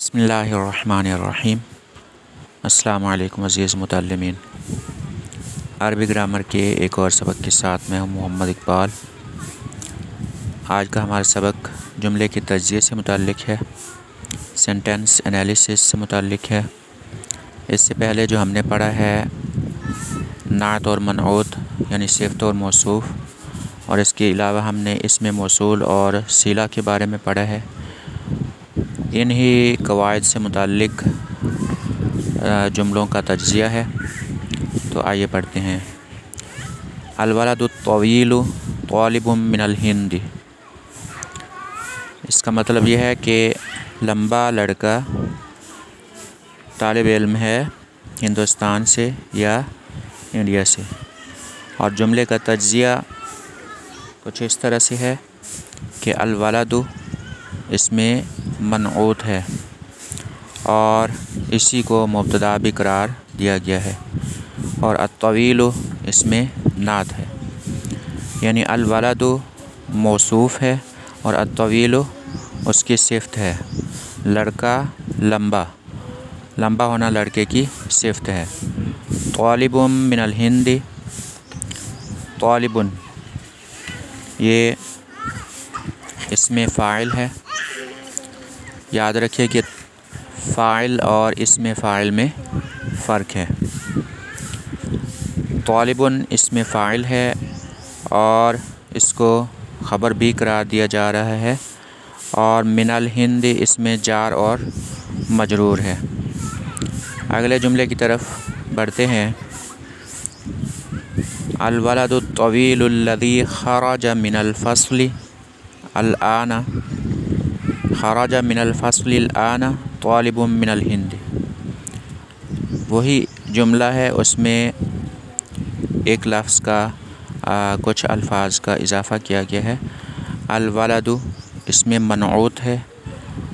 बिस्मिल्लाहिर्रहमानिर्रहीम। अस्सलामु अलैकुम अज़ीज़ मुतअल्लिमीन। अरबी ग्रामर के एक और सबक के साथ मैं हूँ मोहम्मद इकबाल। आज का हमारा सबक जुमले की तज्ज़िये से मुताल्लिक़ है, सेंटेंस एनालिसिस से मुताल्लिक़ है। इससे पहले जो हमने पढ़ा है नात और मनऊत यानी सिफ़त और मौसूफ़, और इसके अलावा हमने इसमें मौसूल और सिला के बारे में पढ़ा है। इन्हीं कवायद से मुताल्लिक़ जुमलों का तज्ज़िया है। तो आइए पढ़ते हैं। अल-वलदु तवीलु तालिबुम मिनल हिंदी। इसका मतलब यह है कि लंबा लड़का तालिब इल्म है हिंदुस्तान से या इंडिया से। और जुमले का तज्ज़िया कुछ इस तरह से है कि अल-वलदु इसमें मनऊत है और इसी को मुब्तदा भी करार दिया गया है, और अत-तवीलु इसमें नात है, यानी अल-वलदु मौसूफ़ है और अत-तवीलु उसकी सिफ़त है। लड़का लंबा होना लड़के की सिफ़त है। तालिबुम मिनल हिंदी, तालिबुन ये इसमें फ़ाइल है। याद रखिए कि फ़ाइल और इसमें फ़ाइल में फ़र्क है। तालिबुन इसमें फ़ाइल है और इसको ख़बर भी करार दिया जा रहा है, और मिनल हिंदी इसमें जार और मजरूर है। अगले जुमले की तरफ बढ़ते हैं। अल-वलदु तवीलु लज़ी खरज मिनल फ़स्ली अल-आना, खरज मिनल फ़स्ली अल-आना तालिबुम मिनल हिंदी। वही जुमला है, उसमें एक लफ्ज़ का कुछ अल्फाज का इजाफ़ा किया गया है। अल-वलदु इसमें मनऊत है,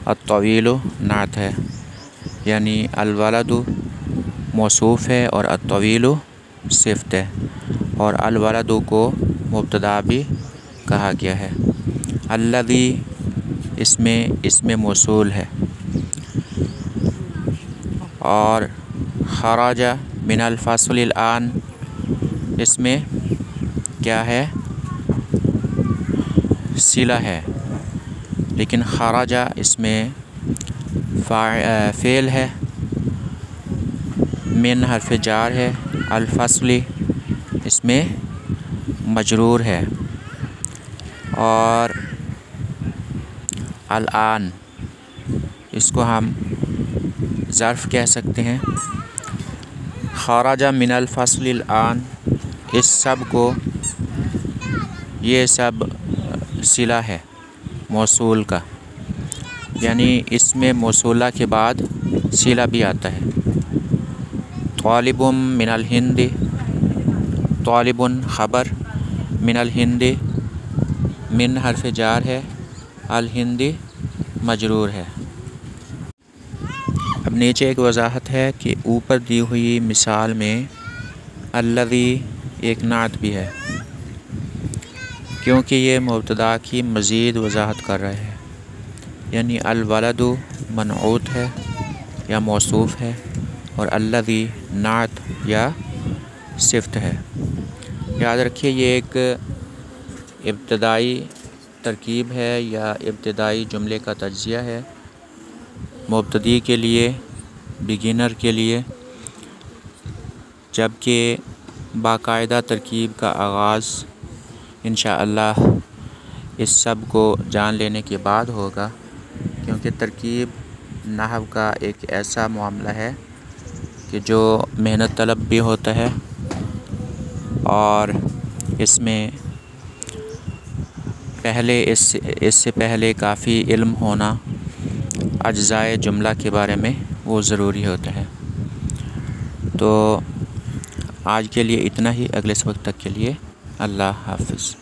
अत-तवीलु नात है, यानी अल-वलदु मौसूफ़ है और अत-तवीलु सिफ़त है, और अल-वलदु को मुब्तदा भी कहा गया है। अल्लज़ी इसमें मौसूल है, और खरज मिनल फ़स्ल अल-आन इसमें क्या है, सिला है, लेकिन खरजा इसमें फ़ेल है, मिन हर्फ़ जार है, अल-फ़स्ली इसमें मजरूर है, और अल-आन इसको हम ज़र्फ़ कह सकते हैं। खरजा मिनल फ़स्ल अल-आन इस सब को, ये सब सिला है मौसूल का, यानी इसमें मौसूला के बाद सिला भी आता है। तालिबुम मिनल हिंदी, तालिबुन ख़बर, मिनल हिंदी मिन हर्फ़ जार है, अल हिंदी मजरूर है। अब नीचे एक वजाहत है कि ऊपर दी हुई मिसाल में अल्लज़ी एक नात भी है, क्योंकि ये मुब्तदा की मज़ीद वजाहत कर रहे हैं, यानी अल-वलदु मनऊत है या मौसूफ़ है, और अल्लज़ी नात या सिफ़त है। याद रखिए ये एक इब्तदाई तरकीब है या इब्तदाई जुमले का तज्ज़िया है, मुब्तदी के लिए, बिगिनर के लिए, जबकि बाकायदा तरकीब का आगाज़ इंशाअल्लाह इस सब को जान लेने के बाद होगा, क्योंकि तरकीब नहव का एक ऐसा मामला है कि जो मेहनत तलब भी होता है, और इसमें इससे पहले काफ़ी इल्म होना अज्ज़ाए जुमला के बारे में वो ज़रूरी होता है। तो आज के लिए इतना ही। अगले सबक तक के लिए अल्लाह हाफ़िज़।